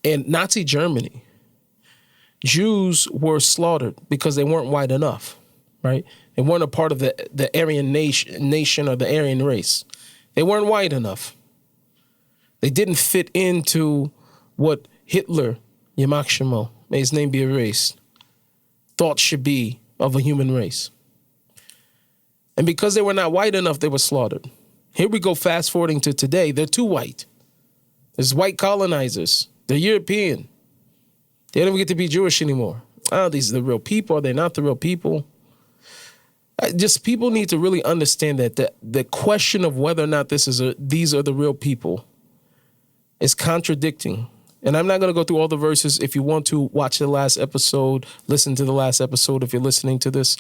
in Nazi Germany, Jews were slaughtered because they weren't white enough, right? They weren't a part of the Aryan nation or the Aryan race. They weren't white enough. They didn't fit into what Hitler, Yamak Shemo, may his name be erased, thought should be of a human race. And because they were not white enough, they were slaughtered. Here we go, fast forwarding to today. They're too white. There's white colonizers. They're European. They don't even get to be Jewish anymore. Oh, these are the real people. Are they not the real people? Just people need to really understand that the question of whether or not these are the real people is contradicting. And I'm not going to go through all the verses. If you want to watch the last episode, listen to the last episode if you're listening to this.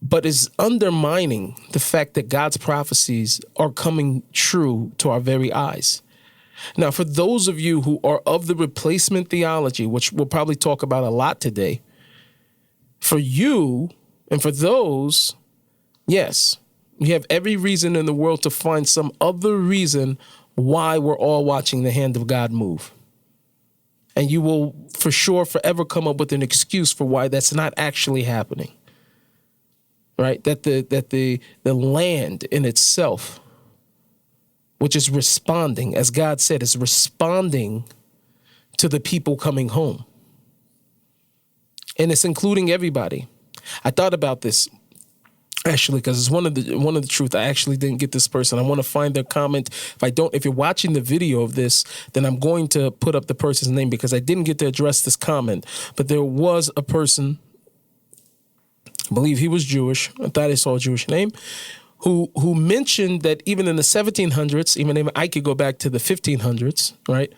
But is undermining the fact that God's prophecies are coming true to our very eyes. Now, for those of you who are of the replacement theology, which we'll probably talk about a lot today, for you and for those, yes, you have every reason in the world to find some other reason why we're all watching the hand of God move. And you will for sure forever come up with an excuse for why that's not actually happening. Right? That the land in itself, which is responding, as God said, is responding to the people coming home. And it's including everybody. I thought about this actually because it's one of the truth. I actually didn't get this person. I want to find their comment. If you're watching the video of this, then I'm going to put up the person's name because I didn't get to address this comment. But there was a person, I believe he was Jewish. I thought I saw a Jewish name, who mentioned that even in the 1700s, even I could go back to the 1500s, right?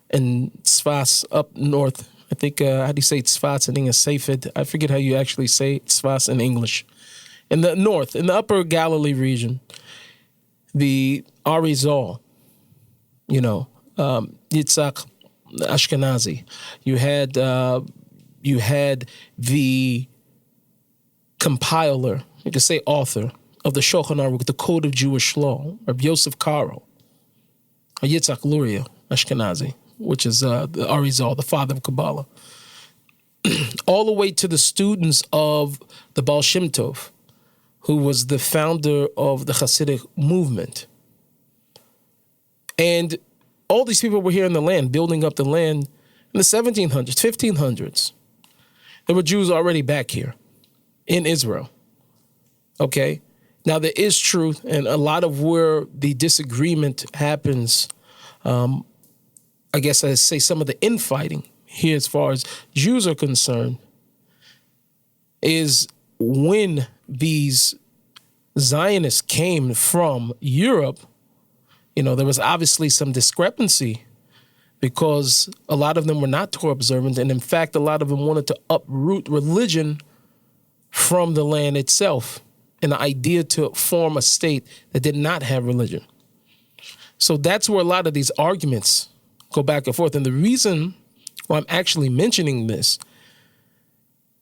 And Tzfas up north, I think, how do you say Tzfas? I think it's Safed. I forget how you actually say Tzfas in English. In the north, in the upper Galilee region, the Arizal, Yitzhak Ashkenazi, you had the compiler, you could say author, of the Shulchan Aruch, the Code of Jewish Law, Rabbi Yosef Karo, or Yitzhak Luria Ashkenazi, which is the Arizal, the father of Kabbalah, all the way to the students of the Baal Shem Tov, who was the founder of the Hasidic movement. And all these people were here in the land, building up the land in the 1700s, 1500s. There were Jews already back here in Israel. Okay? Now, there is truth, and a lot of where the disagreement happens, I guess I'd say some of the infighting here as far as Jews are concerned, is when these Zionists came from Europe, there was obviously some discrepancy because a lot of them were not Torah observant. And in fact, a lot of them wanted to uproot religion from the land itself, and the idea to form a state that did not have religion. So that's where a lot of these arguments go back and forth. And the reason why I'm actually mentioning this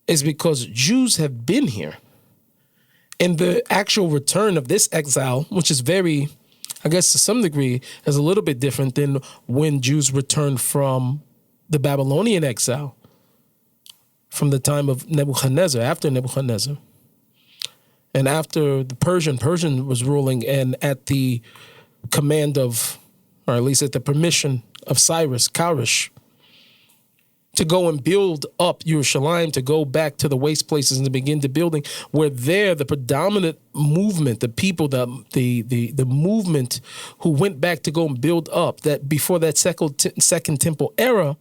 is because Jews have been here. And the actual return of this exile, which is very, I guess to some degree, is a little bit different than when Jews returned from the Babylonian exile from the time of Nebuchadnezzar, after Nebuchadnezzar. And after the Persian was ruling, and at the command of, or at least at the permission of Cyrus, to go and build up Yerushalayim, to go back to the waste places and to begin to building, where there the predominant movement, the people, the movement who went back to go and build up, that before that second temple era,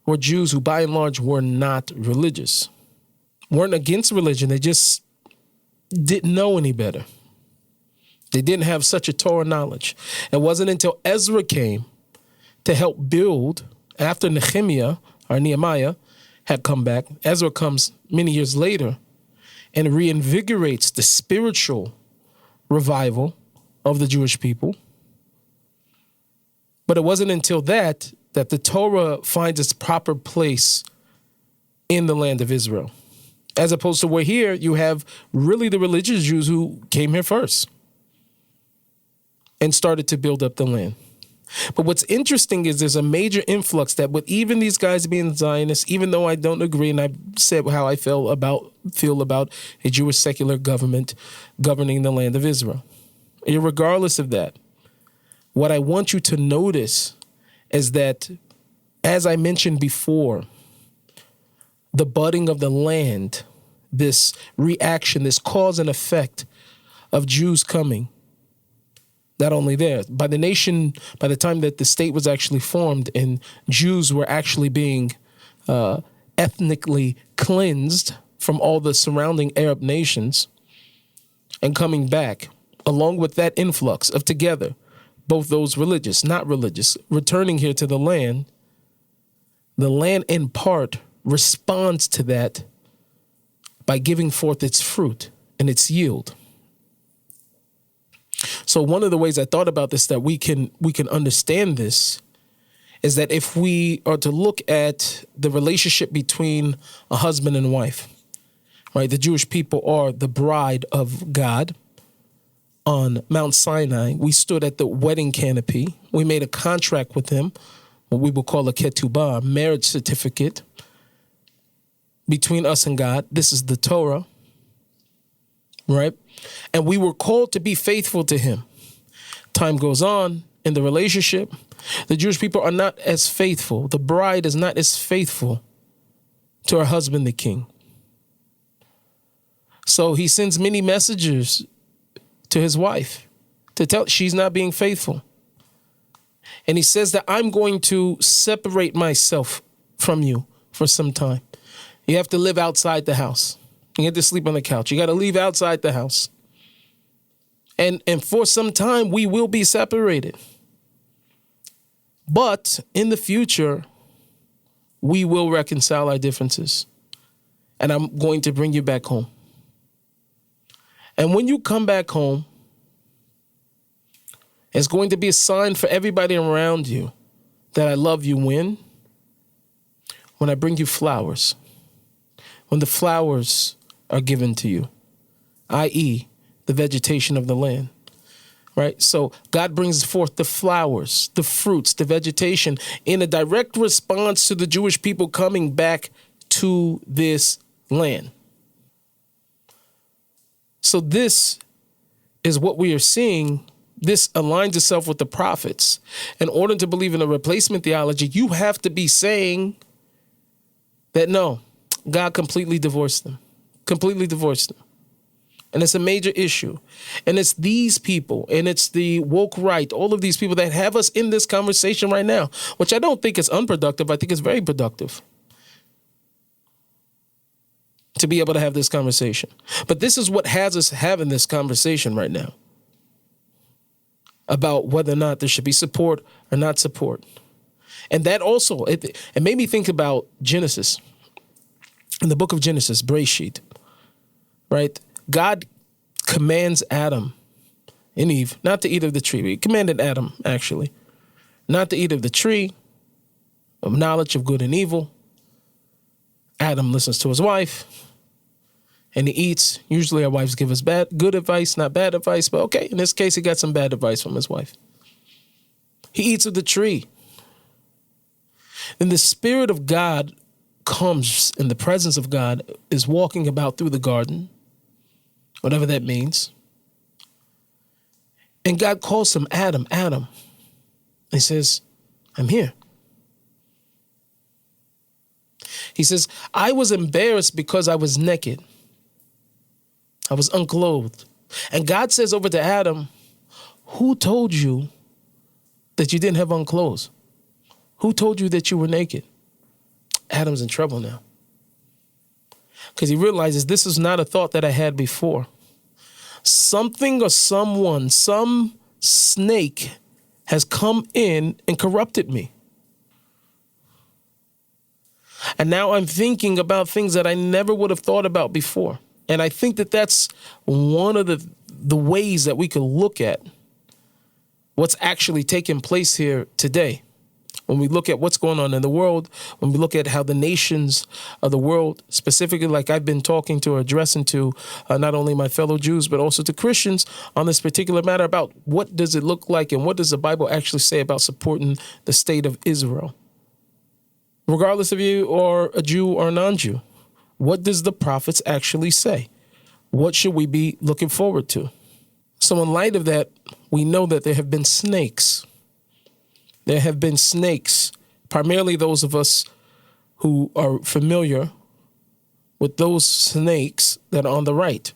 were Jews who by and large were not religious, weren't against religion. They just didn't know any better. They didn't have such a Torah knowledge. It wasn't until Ezra came to help build after Nehemiah had come back. Ezra comes many years later and reinvigorates the spiritual revival of the Jewish people. But it wasn't until that the Torah finds its proper place in the land of Israel. As opposed to where here you have really the religious Jews who came here first and started to build up the land. But what's interesting is there's a major influx that with even these guys being Zionists, even though I don't agree, and I've said how I feel about a Jewish secular government governing the land of Israel. Irregardless of that, what I want you to notice is that, as I mentioned before, the budding of the land, this reaction, this cause and effect of Jews coming, not only there, by the time that the state was actually formed and Jews were actually being ethnically cleansed from all the surrounding Arab nations and coming back, along with that influx of together, both those religious, not religious, returning here to the land in part responds to that by giving forth its fruit and its yield. So one of the ways I thought about this that we can understand this is that if we are to look at the relationship between a husband and wife, right? The Jewish people are the bride of God. On Mount Sinai, we stood at the wedding canopy. We made a contract with him, what we will call a ketubah, a marriage certificate between us and God. This is the Torah, right? And we were called to be faithful to him. Time goes on in the relationship. The Jewish people are not as faithful. The bride is not as faithful to her husband, the king. So he sends many messengers to his wife to tell she's not being faithful. And he says that I'm going to separate myself from you for some time. You have to live outside the house. You have to sleep on the couch. You got to leave outside the house. And for some time, we will be separated. But in the future, we will reconcile our differences. And I'm going to bring you back home. And when you come back home, it's going to be a sign for everybody around you that I love you when I bring you flowers. When the flowers are given to you, i.e., the vegetation of the land, right? So God brings forth the flowers, the fruits, the vegetation in a direct response to the Jewish people coming back to this land. So this is what we are seeing. This aligns itself with the prophets. In order to believe in a replacement theology, you have to be saying that no, God completely divorced them. And it's a major issue. And it's these people, and it's the woke right, all of these people that have us in this conversation right now, which I don't think is unproductive. I think it's very productive to be able to have this conversation. But this is what has us having this conversation right now about whether or not there should be support or not support. And that also, it made me think about Genesis. In the book of Genesis, Bereshit, right? God commands Adam and Eve not to eat of the tree. He commanded Adam, actually, not to eat of the tree of knowledge of good and evil. Adam listens to his wife and he eats. Usually our wives give us good advice, not bad advice, but okay, in this case, he got some bad advice from his wife. He eats of the tree. Then the Spirit of God comes, in the presence of God is walking about through the garden, whatever that means. And God calls him Adam. He says, I'm here. He says, I was embarrassed because I was naked. I was unclothed. And God says over to Adam, who told you that you didn't have on clothes? Who told you that you were naked? Adam's in trouble now. Because he realizes this is not a thought that I had before. Something or someone, some snake has come in and corrupted me. And now I'm thinking about things that I never would have thought about before. And I think that that's one of the ways that we could look at what's actually taking place here today. When we look at what's going on in the world, when we look at how the nations of the world, specifically like I've been talking to or addressing to not only my fellow Jews, but also to Christians on this particular matter about what does it look like and what does the Bible actually say about supporting the state of Israel? Regardless of you are a Jew or a non-Jew, what does the prophets actually say? What should we be looking forward to? So in light of that, we know that there have been snakes. There have been snakes, primarily those of us who are familiar with those snakes that are on the right,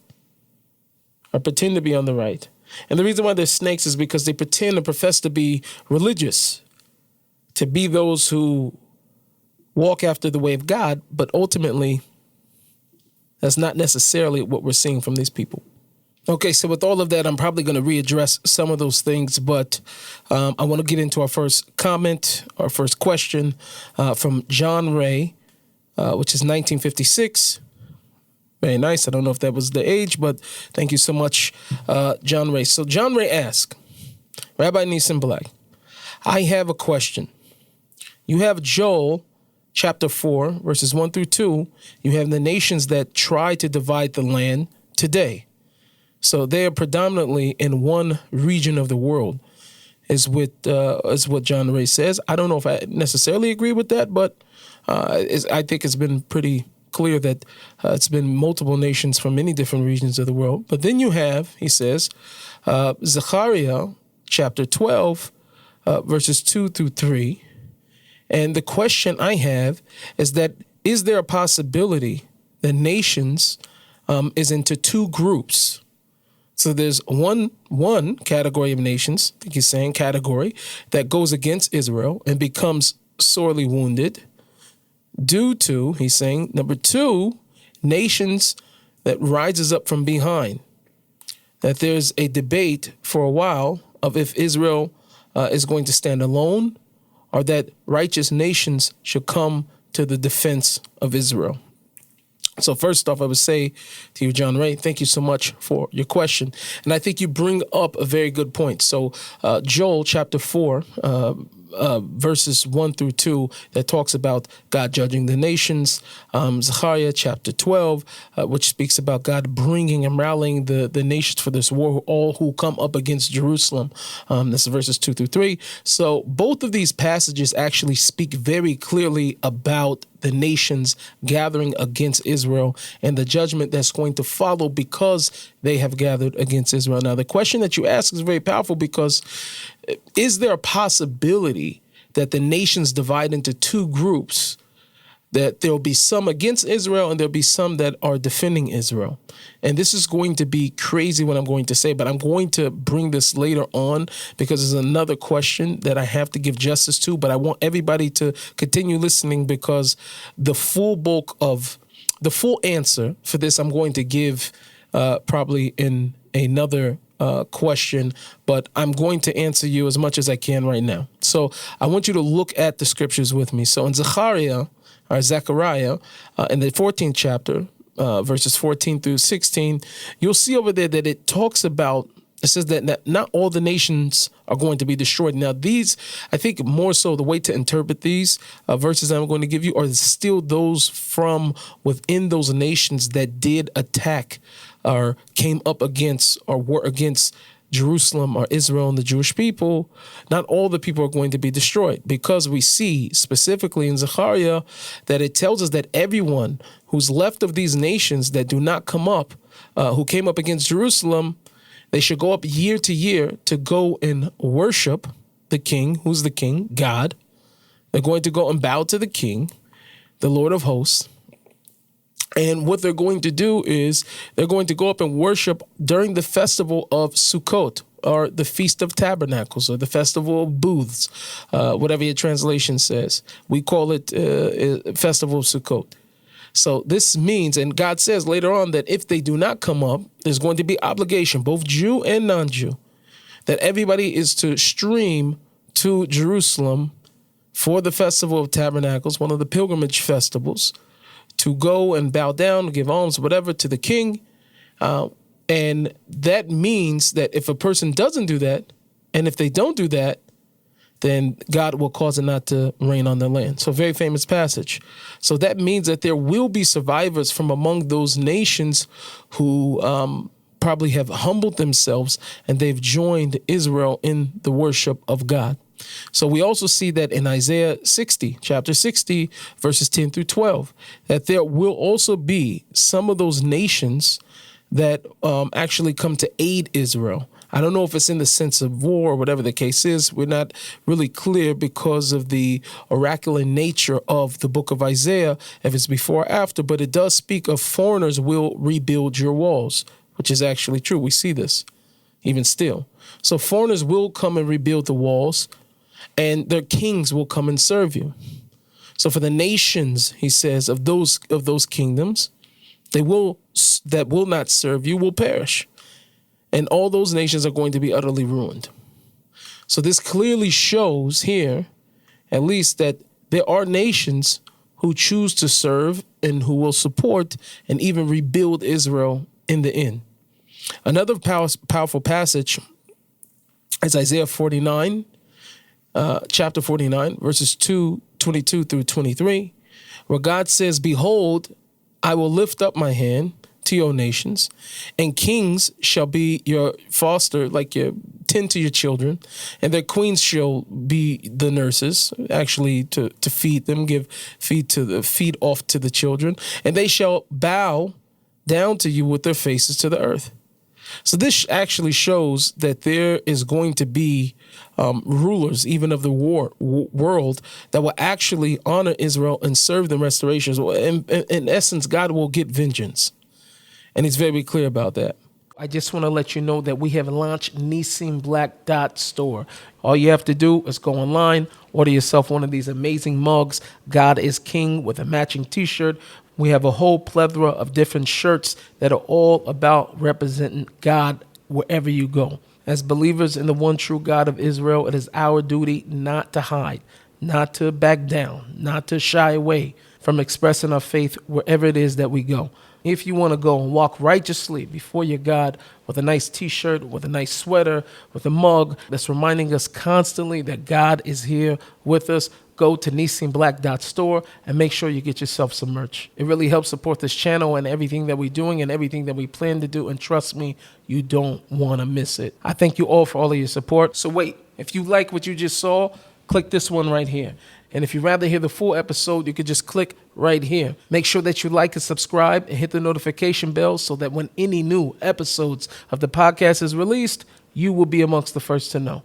or pretend to be on the right. And the reason why they're snakes is because they pretend and profess to be religious, to be those who walk after the way of God, but ultimately, that's not necessarily what we're seeing from these people. Okay, so with all of that, I'm probably going to readdress some of those things, but I want to get into our first comment, our first question from John Ray, which is 1956. Very nice. I don't know if that was the age, but thank you so much, John Ray. So John Ray asked, Rabbi Nissim Black, I have a question. You have Joel chapter 4, verses 1 through 2. You have the nations that try to divide the land today. So they are predominantly in one region of the world, is what John Ray says. I don't know if I necessarily agree with that, but I think it's been pretty clear that it's been multiple nations from many different regions of the world. But then you have, he says, Zechariah chapter 12, verses 2 through 3. And the question I have is that, is there a possibility that nations is into two groups? So there's one category of nations, I think he's saying category, that goes against Israel and becomes sorely wounded due to, he's saying, number two, nations that rises up from behind. That there's a debate for a while of if Israel is going to stand alone or that righteous nations should come to the defense of Israel. So first off, I would say to you, John Ray, thank you so much for your question. And I think you bring up a very good point. So Joel chapter 4, verses 1 through 2, that talks about God judging the nations. Zechariah chapter 12, which speaks about God bringing and rallying the nations for this war, all who come up against Jerusalem. That's verses 2 through 3. So both of these passages actually speak very clearly about the nations gathering against Israel and the judgment that's going to follow because they have gathered against Israel. Now, the question that you ask is very powerful because is there a possibility that the nations divide into two groups, that there'll be some against Israel and there'll be some that are defending Israel? And this is going to be crazy what I'm going to say, but I'm going to bring this later on because there's another question that I have to give justice to, but I want everybody to continue listening because the full answer for this I'm going to give probably in another question, but I'm going to answer you as much as I can right now. So I want you to look at the scriptures with me. So in Zechariah, in the 14th chapter, verses 14 through 16, you'll see over there that it talks about, it says that not all the nations are going to be destroyed. Now, these, I think more so the way to interpret these verses I'm going to give you are still those from within those nations that did attack or came up against or were against Jerusalem or Israel and the Jewish people. Not all the people are going to be destroyed because we see specifically in Zechariah that it tells us that everyone who's left of these nations that do not come up, who came up against Jerusalem, they should go up year to year to go and worship the king. Who's the king? God. They're going to go and bow to the king, the Lord of hosts. And what they're going to do is they're going to go up and worship during the festival of Sukkot, or the Feast of Tabernacles, or the Festival of Booths, whatever your translation says. We call it Festival of Sukkot. So this means, and God says later on that if they do not come up, there's going to be obligation, both Jew and non-Jew, that everybody is to stream to Jerusalem for the Festival of Tabernacles, one of the pilgrimage festivals, to go and bow down, give alms, whatever, to the king. And that means that if a person doesn't do that, and if they don't do that, then God will cause it not to rain on the land. So very famous passage. So that means that there will be survivors from among those nations who probably have humbled themselves and they've joined Israel in the worship of God. So we also see that in Isaiah 60, chapter 60, verses 10 through 12, that there will also be some of those nations that actually come to aid Israel. I don't know if it's in the sense of war or whatever the case is. We're not really clear because of the oracular nature of the book of Isaiah, if it's before or after, but it does speak of foreigners will rebuild your walls, which is actually true. We see this even still. So foreigners will come and rebuild the walls, and their kings will come and serve you. So for the nations, he says, of those kingdoms, that will not serve you will perish. And all those nations are going to be utterly ruined. So this clearly shows here, at least, that there are nations who choose to serve and who will support and even rebuild Israel in the end. Another powerful passage is Isaiah 49, chapter 49, verses 22 through 23, where God says, "Behold, I will lift up my hand to your nations, and kings shall be your foster, like your tend to your children, and their queens shall be the nurses, actually to feed them, feed off to the children, and they shall bow down to you with their faces to the earth." So this actually shows that there is going to be rulers, even of the world, that will actually honor Israel and serve them restorations. In essence, God will get vengeance. And he's very clear about that. I just want to let you know that we have launched Nissim Black Store. All you have to do is go online, order yourself one of these amazing mugs, God is King, with a matching t-shirt. We have a whole plethora of different shirts that are all about representing God wherever you go. As believers in the one true God of Israel, it is our duty not to hide, not to back down, not to shy away from expressing our faith wherever it is that we go. If you want to go and walk righteously before your God with a nice t-shirt, with a nice sweater, with a mug that's reminding us constantly that God is here with us, go to nissimblack.store and make sure you get yourself some merch. It really helps support this channel and everything that we're doing and everything that we plan to do. And trust me, you don't want to miss it. I thank you all for all of your support. So wait, if you like what you just saw, click this one right here. And if you'd rather hear the full episode, you could just click right here. Make sure that you like and subscribe and hit the notification bell so that when any new episodes of the podcast is released, you will be amongst the first to know.